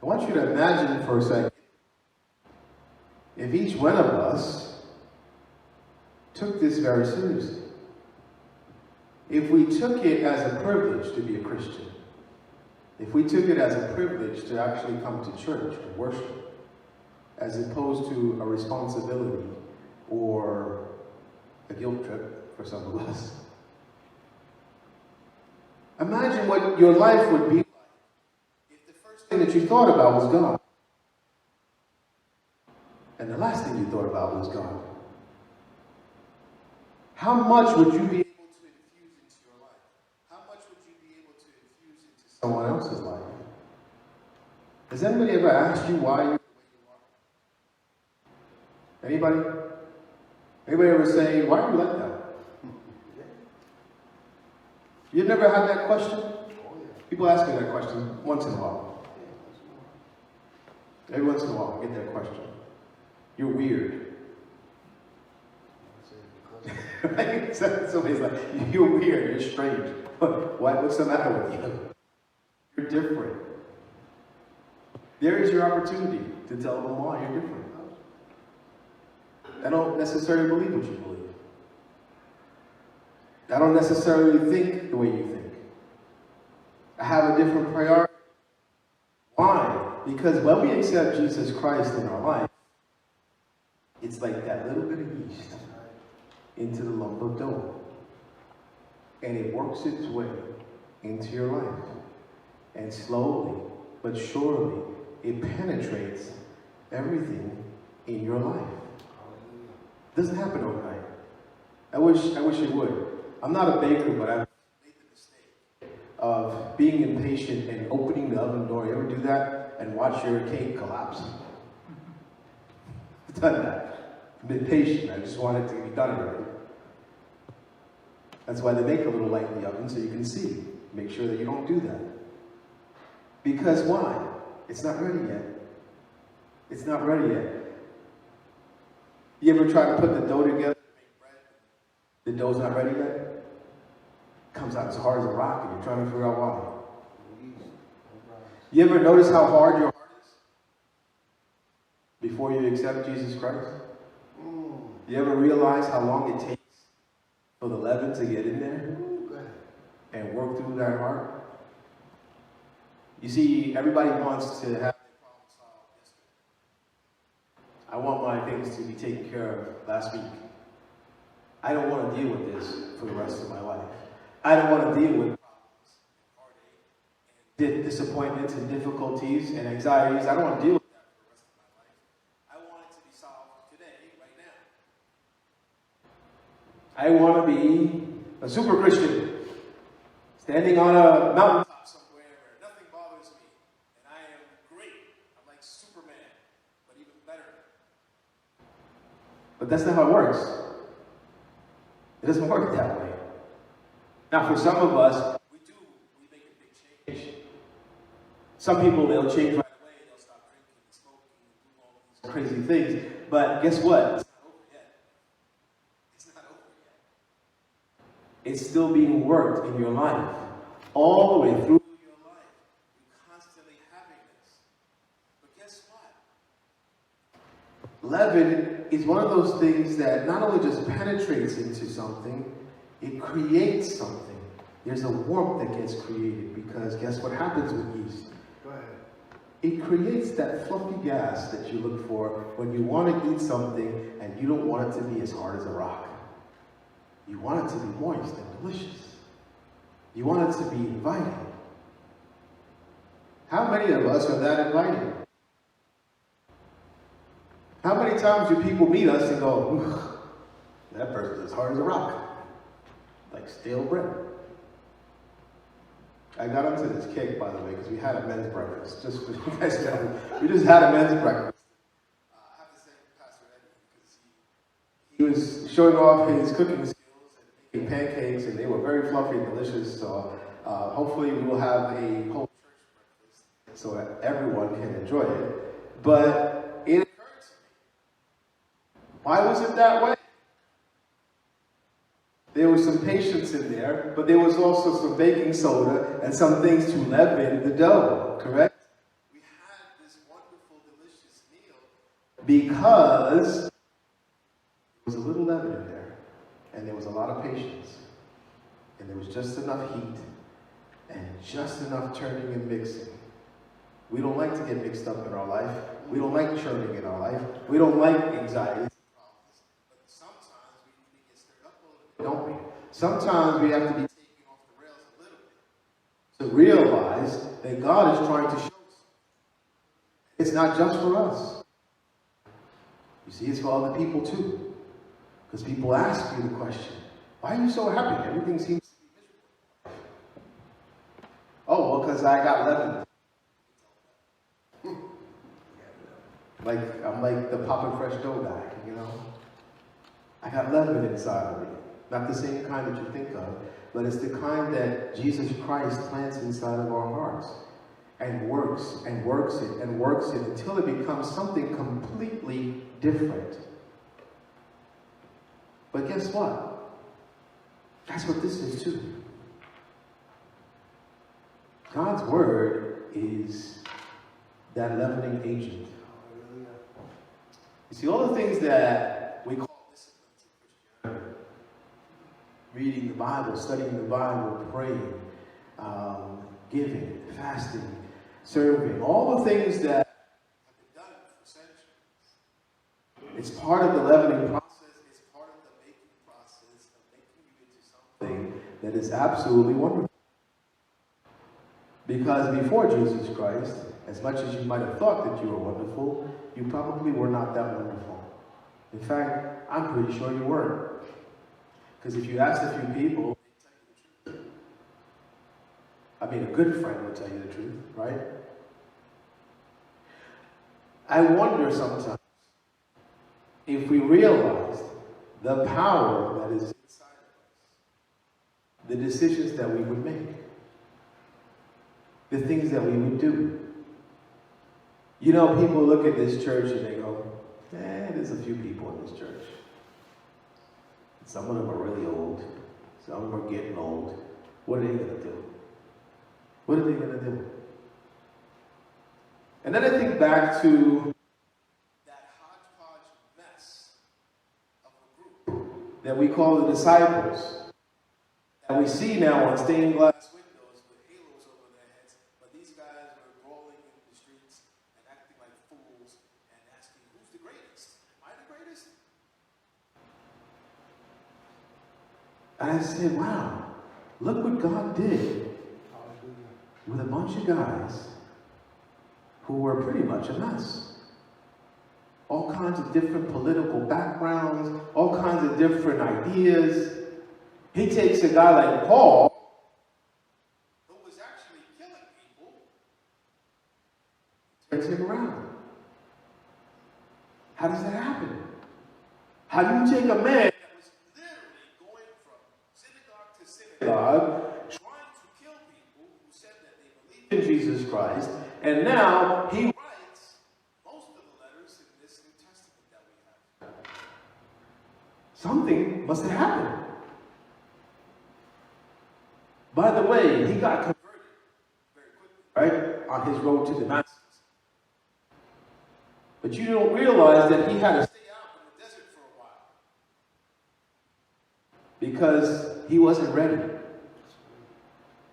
I want you to imagine for a second, if each one of us took this very seriously. If we took it as a privilege to be a Christian, if we took it as a privilege to actually come to church and worship, as opposed to a responsibility or a guilt trip for some of us, imagine what your life would be like if the first thing that you thought about was God, and the last thing you thought about was God. How much would you be able to infuse into your life? How much would you be able to infuse into someone else's life? Has anybody ever asked you why you're the way you are? Anybody? Anybody ever say, why are you like that? You've never had that question? People ask me that question once in a while. Every once in a while I get that question. You're weird. Somebody's like, you're weird, you're strange. What's the matter with you? You're different. There is your opportunity to tell them why you're different. I don't necessarily believe what you believe. I don't necessarily think the way you think. I have a different priority. Why? Because when we accept Jesus Christ in our life, it's like that little bit of yeast into the lump of dough. And it works its way into your life. And slowly, but surely, it penetrates everything in your life. It doesn't happen overnight. I wish it would. I'm not a baker, but I've made the mistake of being impatient and opening the oven door. You ever do that and watch your cake collapse? I've done that. I've been patient. I just want it to be done already. That's why they make a little light in the oven so you can see. Make sure that you don't do that. Because why? It's not ready yet. It's not ready yet. You ever try to put the dough together to make bread? The dough's not ready yet? It comes out as hard as a rock and you're trying to figure out why. You ever notice how hard your heart is before you accept Jesus Christ? You ever realize how long it takes for the leaven to get in there and work through that heart? You see, everybody wants to have their problem solved yesterday. I want my things to be taken care of last week. I don't want to deal with this for the rest of my life. I don't want to deal with problems and heartache and disappointments and difficulties and anxieties. I don't want to deal with that for the rest of my life. I want it to be solved today, right now. I want to be a super Christian, standing on a mountaintop somewhere where nothing bothers me, and I am great. I'm like Superman, but even better. But that's not how it works. It doesn't work that way. Now, for some of us, we make a big change. Some people, they'll change right away. They'll stop drinking and smoking and do all these crazy things. But guess what? It's not over yet. It's not over yet. It's still being worked in your life. All the way through your life. You're constantly having this. But guess what? Leaven is one of those things that not only just penetrates into something, it creates something. There's a warmth that gets created because guess what happens with yeast? Go ahead. It creates that fluffy gas that you look for when you want to eat something and you don't want it to be as hard as a rock. You want it to be moist and delicious. You want it to be inviting. How many of us are that inviting? How many times do people meet us and go, that person's as hard as a rock, like stale bread? I got onto this kick, by the way, because we had a men's breakfast. Just for you guys know, we just had a men's breakfast. I have to say, Pastor Eddie, because he was showing off his cooking skills and making pancakes, and they were very fluffy and delicious. So hopefully we will have a whole church breakfast so that everyone can enjoy it. But it occurred to me, why was it that way? There was some patience in there, but there was also some baking soda and some things to leaven the dough, correct? We had because there was a little leaven in there, and there was a lot of patience, and there was just enough heat, and just enough turning and mixing. We don't like to get mixed up in our life. We don't like churning in our life. We don't like anxiety. But sometimes we need to get stirred up a little bit, don't we? Sometimes we have to be taken off the rails a little bit to realize that God is trying to show us. It's not just for us. You see, it's for other people too. Because people ask you the question, why are you so happy? Everything seems to be miserable. Oh, well, because I got leaven. I'm like the Papa Fresh dough guy, you know? I got leaven inside of me. Not the same kind that you think of, but it's the kind that Jesus Christ plants inside of our hearts and works and works it and works it until it becomes something completely different. But guess what? That's what this is too. God's word is that leavening agent. You see, all the things that we call disciplines in Christianity, reading the Bible, studying the Bible, praying, giving, fasting, serving, all the things that have been done for centuries. It's part of the leavening process. It's part of the making process of making you into something that is absolutely wonderful. Because before Jesus Christ, as much as you might have thought that you were wonderful, you probably were not that wonderful. In fact, I'm pretty sure you weren't. Because if you asked a few people, they'd tell you the truth. I mean, a good friend will tell you the truth, right? I wonder sometimes if we realized the power that is inside of us, the decisions that we would make, the things that we would do. You know, people look at this church and they go, there's a few people in this church. Some of them are really old. Some of them are getting old. What are they going to do? What are they going to do? And then I think back to that hodgepodge mess of a group that we call the disciples, that we see now on stained glass windows with halos over their heads, but these guys were brawling in the streets and acting like fools and asking, who's the greatest? Am I the greatest? And I said, wow, look what God did with a bunch of guys who were pretty much a mess. All kinds of different political backgrounds, all kinds of different ideas. He takes a guy like Paul, who was actually killing people, turns him around. How does that happen? How do you take a man that was literally going from synagogue to synagogue, trying to kill people who said that they believed in Jesus Christ, and now he writes most of the letters in this New Testament that we have? Something must have happened. By the way, he got converted very quickly, right? On his road to Damascus. But you don't realize that he had to stay out in the desert for a while. Because he wasn't ready.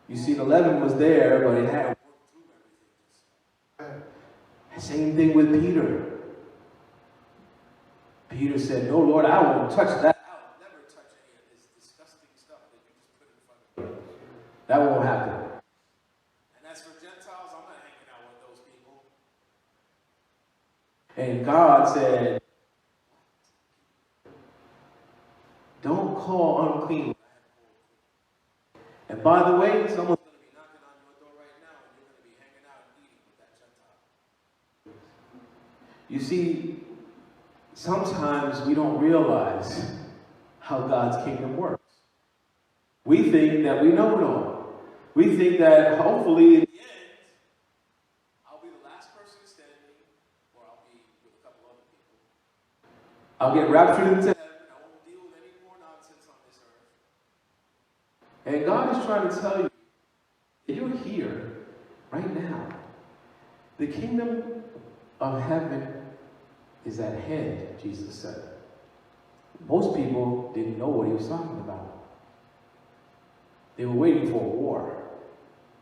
You see, the leaven was there, but it hadn't worked through everything. Same thing with Peter. Peter said, no, Lord, I won't touch that. I will never touch any of this disgusting stuff that you just put in front of me. That won't happen. And as for Gentiles, I'm not hanging out with those people. And God said, don't call unclean what I have called clean. And by the way, someone's going to be knocking on your door right now, and you're going to be hanging out and eating with that Gentile. You see, sometimes we don't realize how God's kingdom works. We think that we know it all. We think that hopefully in the end, I'll be the last person standing, or I'll be with a couple other people. I'll get raptured into heaven. I won't deal with any more nonsense on this earth. And God is trying to tell you that you're here right now. The kingdom of heaven is at hand, Jesus said. Most people didn't know what he was talking about. They were waiting for a war.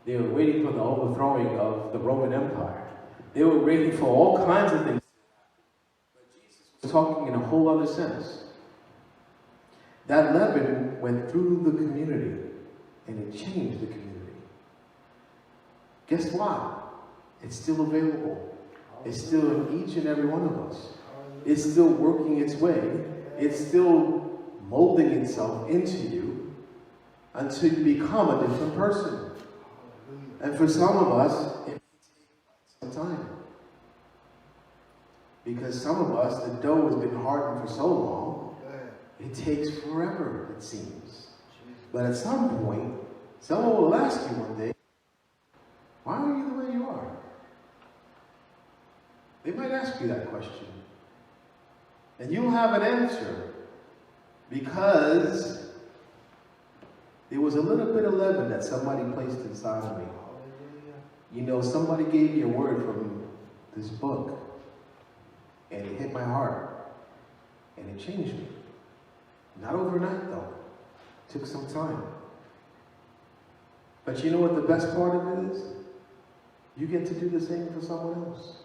They were waiting for the overthrowing of the Roman Empire. They were waiting for all kinds of things. But Jesus was talking in a whole other sense. That leaven went through the community, and it changed the community. Guess what? It's still available. It's still in each and every one of us. It's still working its way. It's still molding itself into you until you become a different person. And for some of us, it may take some time. Because some of us, the dough has been hardened for so long, it takes forever, it seems. But at some point, someone will ask you one day, why are you the way you are? They might ask you that question. And you'll have an answer. Because there was a little bit of leaven that somebody placed inside of me. You know, somebody gave me a word from this book. And it hit my heart. And it changed me. Not overnight, though. It took some time. But you know what the best part of it is? You get to do the same for someone else.